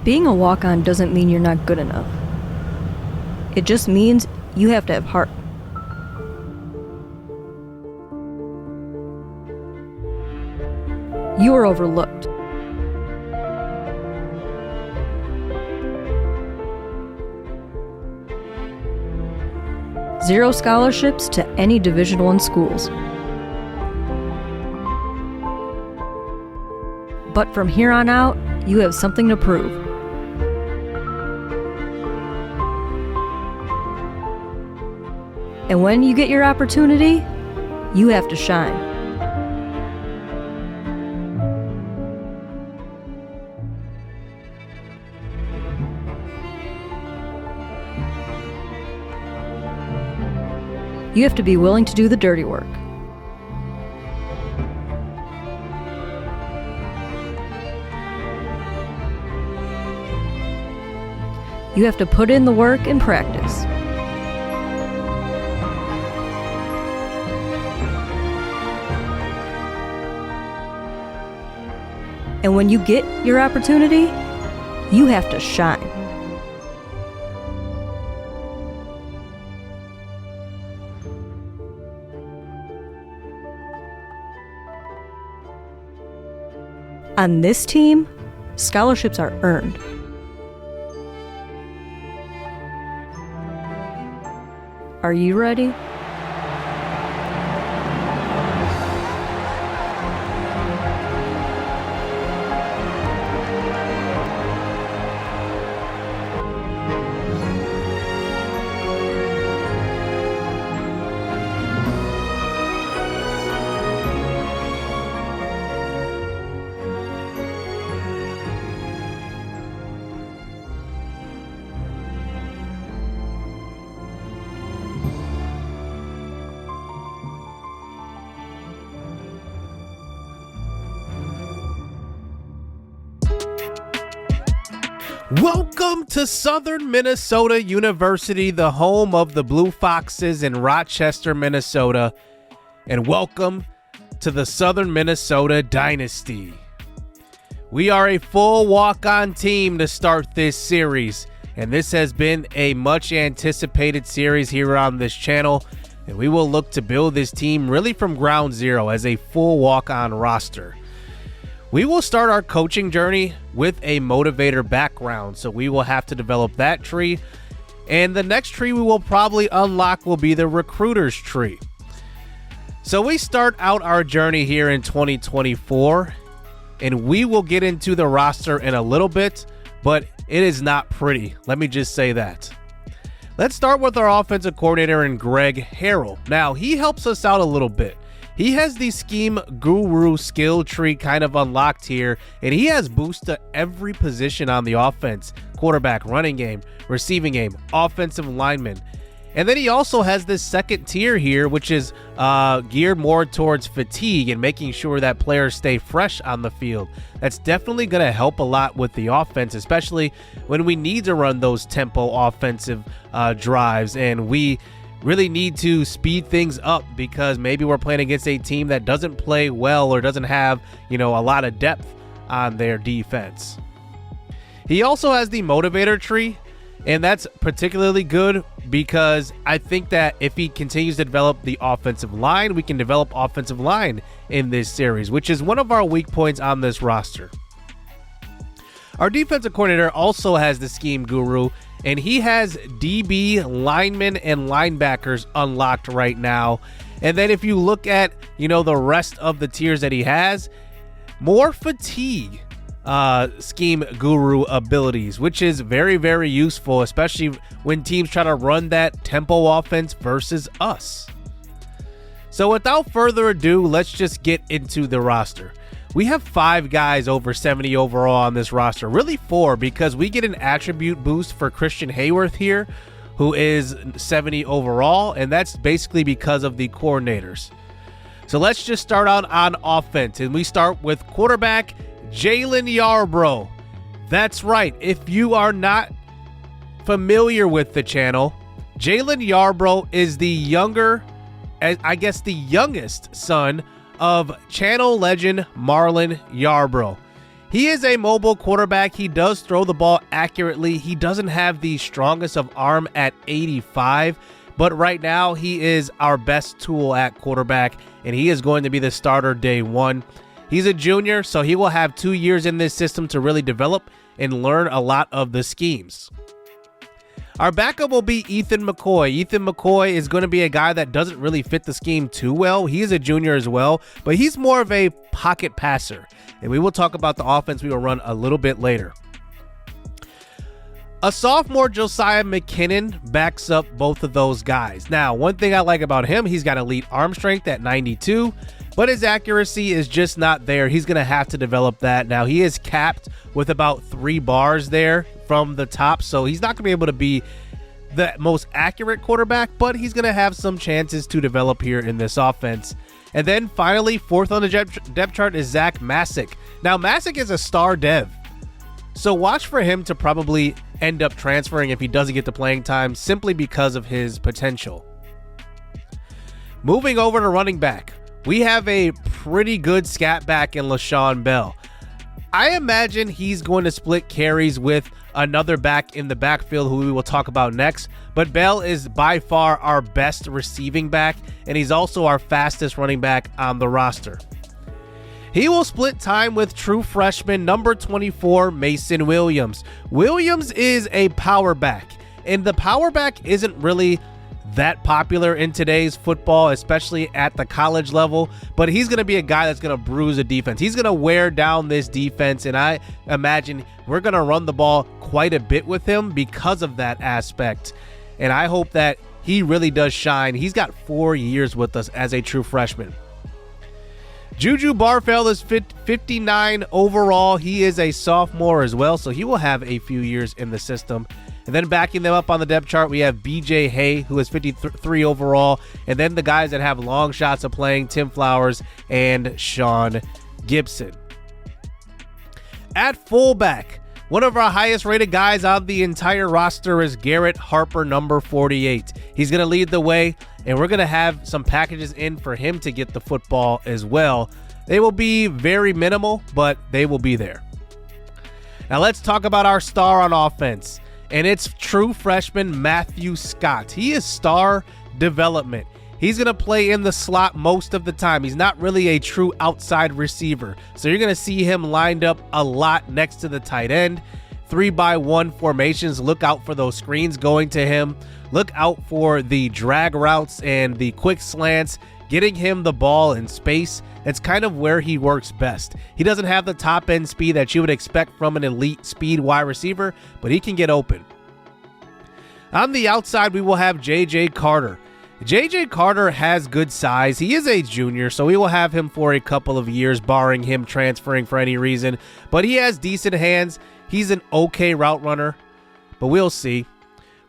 Being a walk-on doesn't mean you're not good enough. It just means you have to have heart. You are overlooked. Zero scholarships to any Division I schools. But from here on out, you have something to prove. And when you get your opportunity, you have to shine. You have to be willing to do the dirty work. You have to put in the work and practice. And when you get your opportunity, you have to shine. On this team, scholarships are earned. Are you ready? Welcome to Southern Minnesota University, the home of the Blue Foxes in Rochester, Minnesota, and welcome to the Southern Minnesota Dynasty. We are a full walk-on team to start this series, and this has been a much anticipated series here on this channel, and we will look to build this team really from ground zero as a full walk-on roster. We will start our coaching journey with a motivator background, so we will have to develop that tree. And the next tree we will probably unlock will be the recruiter's tree. So we start out our journey here in 2024, and we will get into the roster in a little bit, but it is not pretty. Let me just say that. Let's start with our offensive coordinator in Greg Harrell. Now, he helps us out a little bit. He has the scheme guru skill tree kind of unlocked here, and he has boosts to every position on the offense: quarterback, running game, receiving game, offensive lineman. And then he also has this second tier here, which is geared more towards fatigue and making sure that players stay fresh on the field. That's definitely going to help a lot with the offense, especially when we need to run those tempo offensive drives, and we really need to speed things up because maybe we're playing against a team that doesn't play well or doesn't have, a lot of depth on their defense. He also has the motivator tree, and that's particularly good because I think that if he continues to develop the offensive line, we can develop offensive line in this series, which is one of our weak points on this roster. Our defensive coordinator also has the scheme guru, and he has DB, linemen, and linebackers unlocked right now. And then if you look at, the rest of the tiers that he has, more fatigue scheme guru abilities, which is very, very useful, especially when teams try to run that tempo offense versus us. So without further ado, let's just get into the roster. We have 5 guys over 70 overall on this roster, really 4, because we get an attribute boost for Christian Hayworth here, who is 70 overall, and that's basically because of the coordinators. So let's just start out on offense, and we start with quarterback Jalen Yarbrough. That's right, if you are not familiar with the channel, Jalen Yarbrough is the youngest son of channel legend Marlon Yarbrough. He is a mobile quarterback. He does throw the ball accurately. He doesn't have the strongest of arm at 85, but right now he is our best tool at quarterback, and he is going to be the starter day one. He's a junior, so he will have 2 years in this system to really develop and learn a lot of the schemes. Our backup will be Ethan McCoy. Ethan McCoy is going to be a guy that doesn't really fit the scheme too well. He is a junior as well, but he's more of a pocket passer. And we will talk about the offense we will run a little bit later. A sophomore, Josiah McKinnon, backs up both of those guys. Now, one thing I like about him, he's got elite arm strength at 92, but his accuracy is just not there. He's going to have to develop that. Now, he is capped with about 3 bars there from the top, so he's not going to be able to be the most accurate quarterback, but he's going to have some chances to develop here in this offense. And then finally, fourth on the depth chart is Zach Masick. Now, Masick is a star dev, so watch for him to probably end up transferring if he doesn't get the playing time simply because of his potential. Moving over to running back, we have a pretty good scat back in LaShawn Bell. I imagine he's going to split carries with another back in the backfield who we will talk about next, but Bell is by far our best receiving back, and he's also our fastest running back on the roster. He will split time with true freshman number 24, Mason Williams. Williams is a power back, and the power back isn't really that popular in today's football, especially at the college level, but he's going to be a guy that's going to bruise a defense. He's going to wear down this defense, and I imagine we're going to run the ball quite a bit with him because of that aspect, and I hope that he really does shine. He's got 4 years with us as a true freshman. Juju Barfeld is 59 overall. He is a sophomore as well, so he will have a few years in the system. And then backing them up on the depth chart, we have BJ Hay, who is 53 overall. And then the guys that have long shots of playing, Tim Flowers and Sean Gibson. At fullback, one of our highest rated guys on the entire roster is Garrett Harper, number 48. He's going to lead the way, and we're going to have some packages in for him to get the football as well. They will be very minimal, but they will be there. Now let's talk about our star on offense, and it's true freshman Matthew Scott. He is star development. He's going to play in the slot most of the time. He's not really a true outside receiver, so you're going to see him lined up a lot next to the tight end. 3-by-1 formations. Look out for those screens going to him. Look out for the drag routes and the quick slants, getting him the ball in space. That's kind of where he works best. He doesn't have the top end speed that you would expect from an elite speed wide receiver, but he can get open. On the outside, we will have J.J. Carter. J.J. Carter has good size. He is a junior, so we will have him for a couple of years, barring him transferring for any reason. But he has decent hands. He's an okay route runner, but we'll see.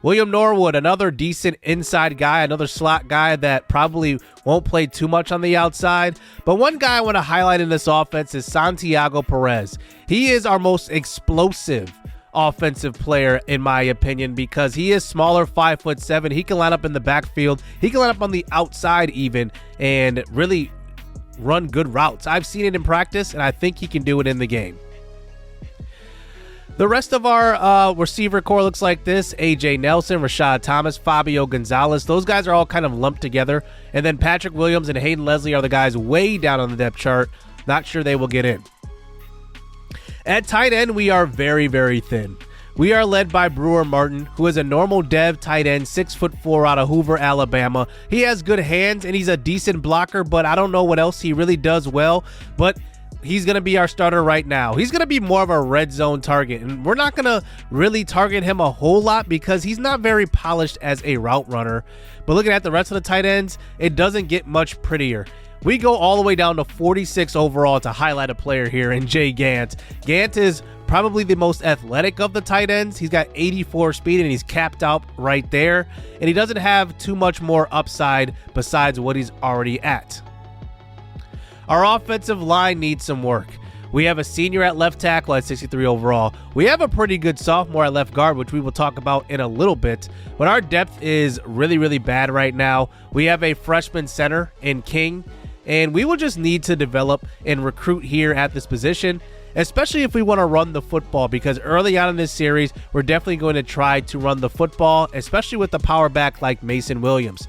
William Norwood, another decent inside guy, another slot guy that probably won't play too much on the outside. But one guy I want to highlight in this offense is Santiago Perez. He is our most explosive offensive player, in my opinion, because he is smaller, 5'7". He can line up in the backfield. He can line up on the outside even and really run good routes. I've seen it in practice, and I think he can do it in the game. The rest of our receiver core looks like this. A.J. Nelson, Rashad Thomas, Fabio Gonzalez. Those guys are all kind of lumped together. And then Patrick Williams and Hayden Leslie are the guys way down on the depth chart. Not sure they will get in. At tight end, we are very, very thin. We are led by Brewer Martin, who is a normal dev tight end, 6'4" out of Hoover, Alabama. He has good hands, and he's a decent blocker, but I don't know what else he really does well. But he's going to be our starter right now. He's going to be more of a red zone target, and we're not going to really target him a whole lot because he's not very polished as a route runner. But looking at the rest of the tight ends, it doesn't get much prettier. We go all the way down to 46 overall to highlight a player here in Jay Gant. Gant is probably the most athletic of the tight ends. He's got 84 speed, and he's capped out right there. And he doesn't have too much more upside besides what he's already at. Our offensive line needs some work. We have a senior at left tackle at 63 overall. We have a pretty good sophomore at left guard, which we will talk about in a little bit. But our depth is really, really bad right now. We have a freshman center in King, and we will just need to develop and recruit here at this position. especially if we want to run the football, because early on in this series, we're definitely going to try to run the football, especially with the power back like Mason Williams.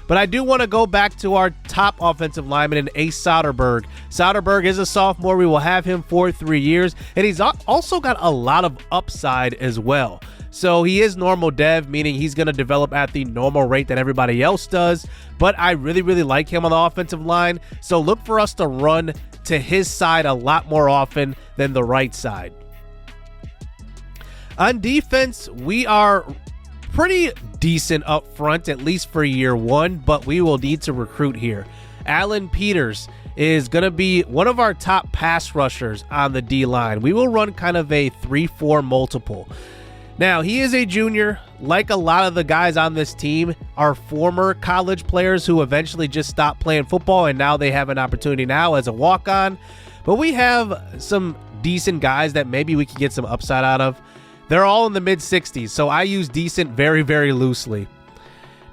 But I do want to go back to our top offensive lineman in Ace Soderberg. Soderberg is a sophomore. We will have him for 3 years, and he's also got a lot of upside as well. So he is normal dev, meaning he's going to develop at the normal rate that everybody else does. But I really, really like him on the offensive line. So look for us to run to his side a lot more often than the right side. On defense, we are pretty decent up front, at least for year one, but we will need to recruit here. Alan Peters is going to be one of our top pass rushers on the D-line. We will run kind of a 3-4 multiple. Now, he is a junior. Like a lot of the guys on this team are former college players who eventually just stopped playing football, and now they have an opportunity now as a walk-on. But we have some decent guys that maybe we could get some upside out of. They're all in the mid-60s, so I use decent very, very loosely.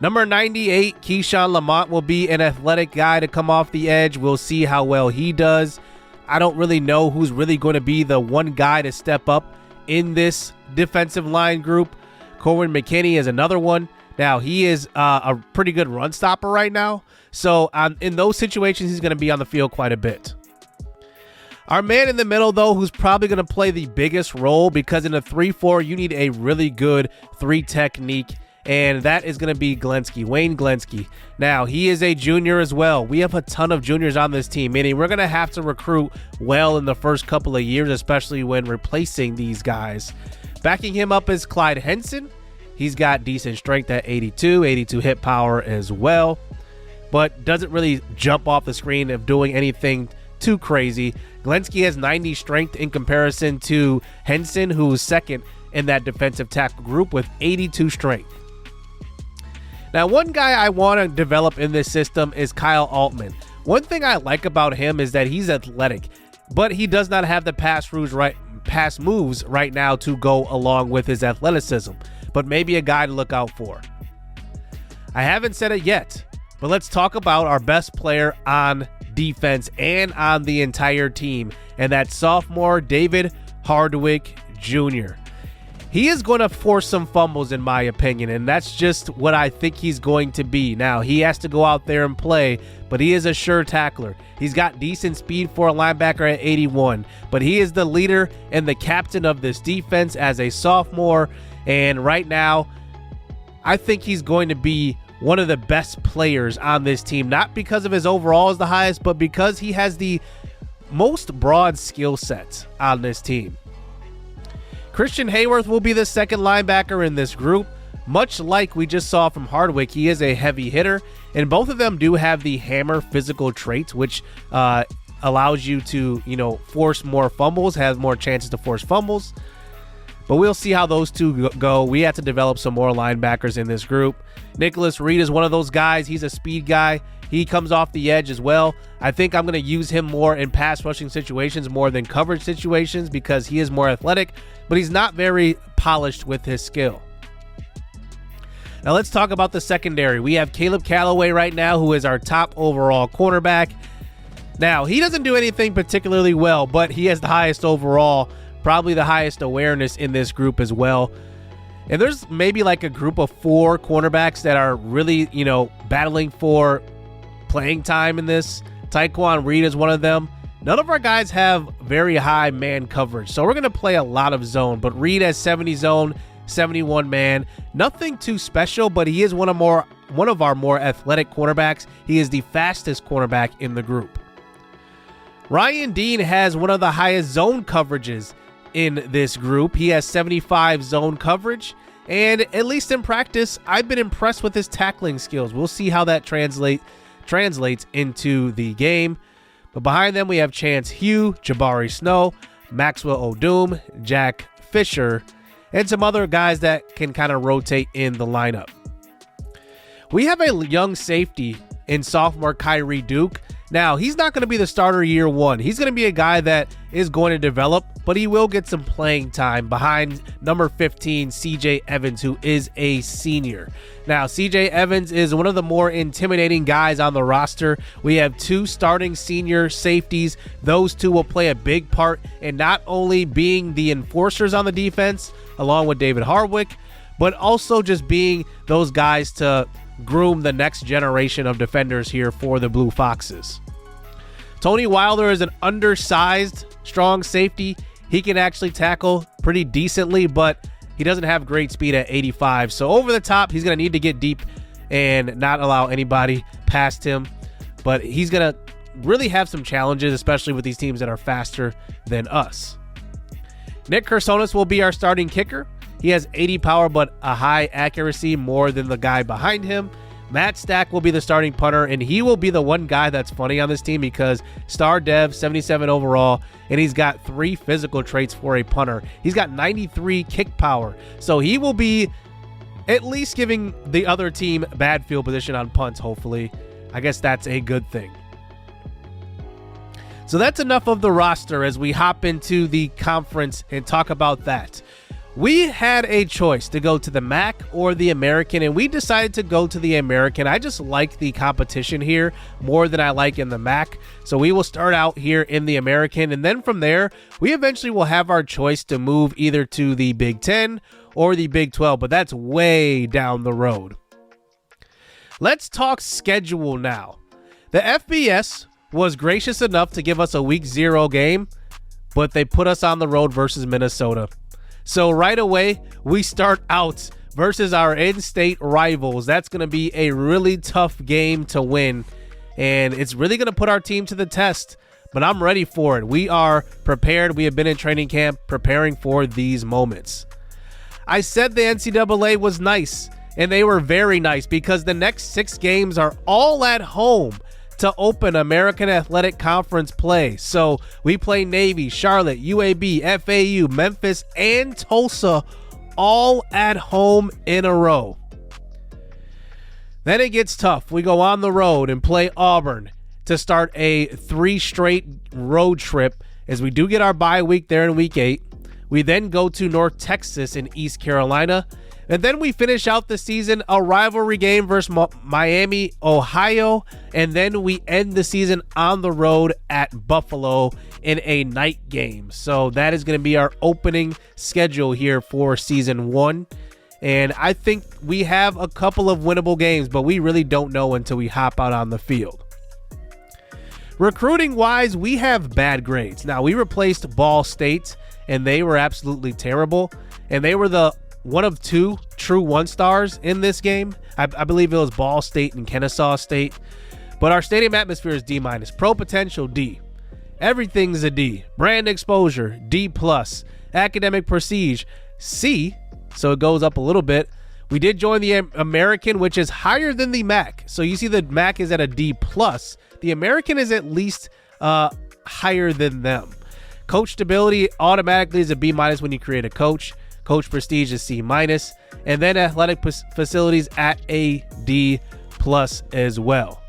Number 98, Keyshawn Lamont, will be an athletic guy to come off the edge. We'll see how well he does. I don't really know who's really going to be the one guy to step up in this defensive line group. Corwin McKinney is another one. Now, he is a pretty good run stopper right now, so in those situations, he's going to be on the field quite a bit. Our man in the middle, though, who's probably going to play the biggest role, because in a 3-4, you need a really good 3 technique, and that is going to be Wayne Glensky. Now, he is a junior as well. We have a ton of juniors on this team, meaning we're going to have to recruit well in the first couple of years, especially when replacing these guys. Backing him up is Clyde Henson. He's got decent strength at 82 hit power as well, but doesn't really jump off the screen of doing anything too crazy. Glensky has 90 strength in comparison to Henson, who's second in that defensive tackle group with 82 strength. Now, one guy I want to develop in this system is Kyle Altman. One thing I like about him is that he's athletic, but he does not have the pass moves right now to go along with his athleticism, but maybe a guy to look out for. I haven't said it yet, but let's talk about our best player on defense and on the entire team, and that's sophomore David Hardwick Jr. He is going to force some fumbles, in my opinion, and that's just what I think he's going to be. Now, he has to go out there and play, but he is a sure tackler. He's got decent speed for a linebacker at 81, but he is the leader and the captain of this defense as a sophomore, and right now, I think he's going to be one of the best players on this team, not because of his overall is the highest, but because he has the most broad skill sets on this team. Christian Hayworth will be the second linebacker in this group. Much like we just saw from Hardwick, he is a heavy hitter, and both of them do have the hammer physical traits, which allows you to, force more fumbles, has more chances to force fumbles. But we'll see how those two go. We have to develop some more linebackers in this group. Nicholas Reed is one of those guys. He's a speed guy. He comes off the edge as well. I think I'm going to use him more in pass rushing situations more than coverage situations because he is more athletic, but he's not very polished with his skill. Now let's talk about the secondary. We have Caleb Calloway right now, who is our top overall cornerback. Now, he doesn't do anything particularly well, but he has the highest overall, probably the highest awareness in this group as well. And there's maybe like a group of 4 cornerbacks that are really, battling for playing time in this. Tyquan Reed is one of them. None of our guys have very high man coverage, so we're going to play a lot of zone, but Reed has 70 zone, 71 man. Nothing too special, but he is one of our more athletic cornerbacks. He is the fastest cornerback in the group. Ryan Dean has one of the highest zone coverages in this group. He has 75 zone coverage, and at least in practice, I've been impressed with his tackling skills. We'll see how that translates into the game. But behind them, we have Chance Hugh, Jabari Snow, Maxwell Odom, Jack Fisher, and some other guys that can kind of rotate in the lineup. We have a young safety in sophomore Kyrie Duke. Now, he's not going to be the starter year one. He's going to be a guy that is going to develop, but he will get some playing time behind number 15, CJ Evans, who is a senior. Now, CJ Evans is one of the more intimidating guys on the roster. We have 2 starting senior safeties. Those 2 will play a big part in not only being the enforcers on the defense, along with David Harwick, but also just being those guys to groom the next generation of defenders here for the Blue Foxes. Tony Wilder is an undersized, strong safety. He can actually tackle pretty decently, but he doesn't have great speed at 85. So over the top, he's going to need to get deep and not allow anybody past him. But he's going to really have some challenges, especially with these teams that are faster than us. Nick Kersonis will be our starting kicker. He has 80 power, but a high accuracy, more than the guy behind him. Matt Stack will be the starting punter, and he will be the one guy that's funny on this team because star dev, 77 overall, and he's got 3 physical traits for a punter. He's got 93 kick power, so he will be at least giving the other team bad field position on punts, hopefully. I guess that's a good thing. So that's enough of the roster as we hop into the conference and talk about that. We had a choice to go to the MAC or the American, and we decided to go to the American. I just like the competition here more than I like in the MAC. So we will start out here in the American, and then from there, we eventually will have our choice to move either to the Big 10 or the Big 12, but that's way down the road. Let's talk schedule now. The FBS was gracious enough to give us a week 0 game, but they put us on the road versus Minnesota. So right away, we start out versus our in-state rivals. That's going to be a really tough game to win, and it's really going to put our team to the test, but I'm ready for it. We are prepared. We have been in training camp preparing for these moments. I said the NCAA was nice, and they were very nice because the next 6 games are all at home to open American Athletic Conference play. So we play Navy, Charlotte, UAB, FAU, Memphis, and Tulsa all at home in a row. Then it gets tough. We go on the road and play Auburn to start a 3 straight road trip as we do get our bye week there in week 8. We then go to North Texas and East Carolina. And then we finish out the season a rivalry game versus Miami, Ohio. And then we end the season on the road at Buffalo in a night game. So that is going to be our opening schedule here for season 1. And I think we have a couple of winnable games, but we really don't know until we hop out on the field. Recruiting wise, we have bad grades. Now, we replaced Ball State, and they were absolutely terrible. And they were the one of 2 true 1-stars in this game. I believe it was Ball State and Kennesaw State. But our stadium atmosphere is D-. Pro potential, D. Everything's a D. Brand exposure, D+. Academic prestige, C. So it goes up a little bit. We did join the American, which is higher than the MAC. So you see the MAC is at a D+. The American is at least higher than them. Coach stability automatically is a B- when you create a coach. Coach prestige is C-, and then athletic facilities at a D+ as well.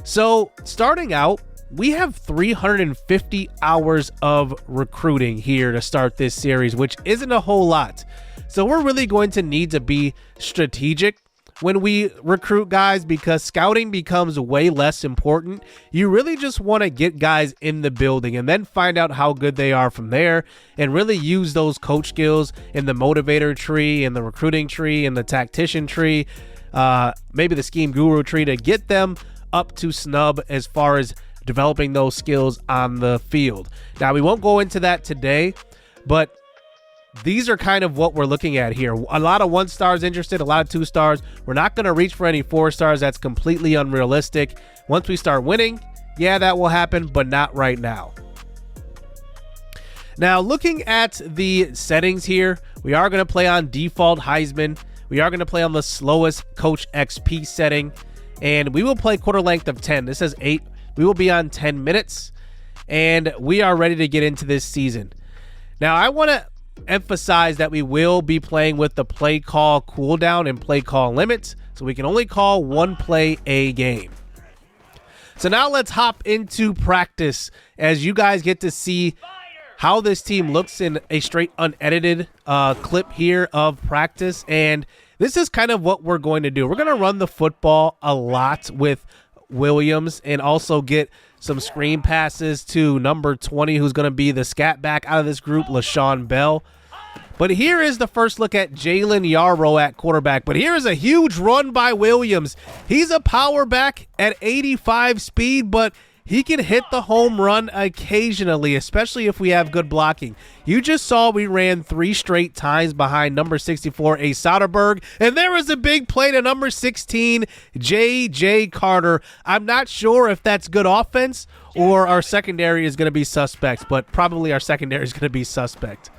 So starting out, we have 350 hours of recruiting here to start this series, which isn't a whole lot. So we're really going to need to be strategic when we recruit guys because scouting becomes way less important. You really just want to get guys in the building and then find out how good they are from there and really use those coach skills in the motivator tree and the recruiting tree and the tactician tree, maybe the scheme guru tree to get them up to snub as far as developing those skills on the field. Now, we won't go into that today, but these are kind of what we're looking at here. A lot of 1-stars interested, a lot of 2-stars. We're not going to reach for any 4-stars. That's completely unrealistic. Once we start winning, yeah, that will happen, but not right now. Now, looking at the settings here, we are going to play on default Heisman. We are going to play on the slowest Coach XP setting, and we will play quarter length of 10. This says 8. We will be on 10 minutes, and we are ready to get into this season. Now, I want to emphasize that we will be playing with the play call cooldown and play call limits, so we can only call 1 play a game. So now let's hop into practice as you guys get to see how this team looks in a straight unedited clip here of practice. And this is kind of what we're going to do. We're going to run the football a lot with Williams and also get some screen passes to number 20, who's going to be the scat back out of this group, LaShawn Bell. But here is the first look at Jalen Yarrow at quarterback. But here is a huge run by Williams. He's a power back at 85 speed, but he can hit the home run occasionally, especially if we have good blocking. You just saw we ran 3 straight times behind number 64, Ea Soderberg, and there was a big play to number 16, J.J. Carter. I'm not sure if that's good offense or our secondary is going to be suspect, but probably our secondary is going to be suspect.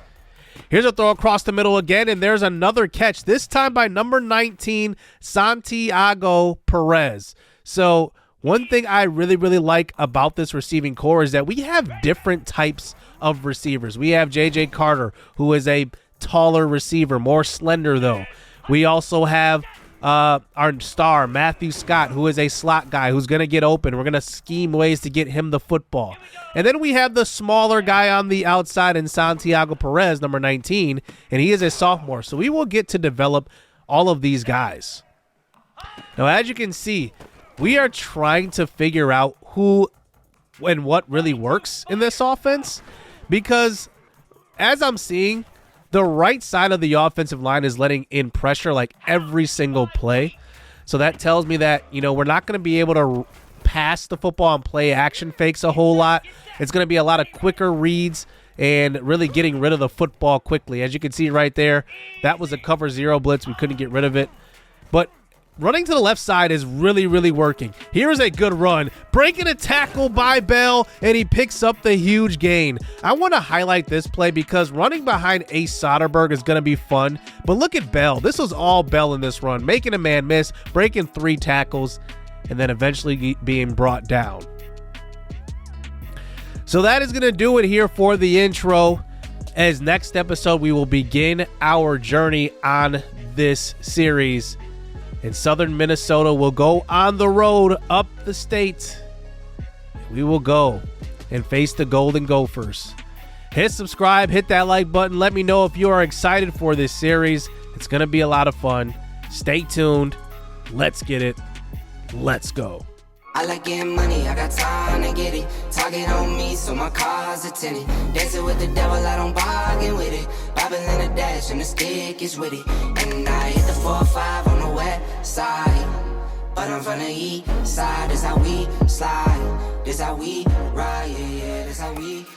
Here's a throw across the middle again, and there's another catch, this time by number 19, Santiago Perez. So one thing I really, really like about this receiving core is that we have different types of receivers. We have J.J. Carter, who is a taller receiver, more slender though. We also have our star, Matthew Scott, who is a slot guy who's going to get open. We're going to scheme ways to get him the football. And then we have the smaller guy on the outside in Santiago Perez, number 19, and he is a sophomore. So we will get to develop all of these guys. Now, as you can see, we are trying to figure out who and what really works in this offense, because as I'm seeing, the right side of the offensive line is letting in pressure like every single play. So that tells me that, we're not going to be able to pass the football and play action fakes a whole lot. It's going to be a lot of quicker reads and really getting rid of the football quickly. As you can see right there, that was a cover 0 blitz. We couldn't get rid of it. But running to the left side is really, really working. Here's a good run. Breaking a tackle by Bell, and he picks up the huge gain. I want to highlight this play because running behind Ea Soderberg is going to be fun. But look at Bell. This was all Bell in this run. Making a man miss, breaking 3 tackles, and then eventually being brought down. So that is going to do it here for the intro. As next episode, we will begin our journey on this series. In southern Minnesota, we'll go on the road up the state. We will go and face the Golden Gophers. Hit subscribe, hit that like button. Let me know if you are excited for this series. It's going to be a lot of fun. Stay tuned. Let's get it. Let's go. I like getting money, I got time to get it. Target on me, so my car's a tinny. Dancing with the devil, I don't bargain with it. Bobbing in a dash, and the stick is with it. And I hit the 4-5 on the west side. But I'm from the east side, this how we slide. This how we ride, yeah, this how we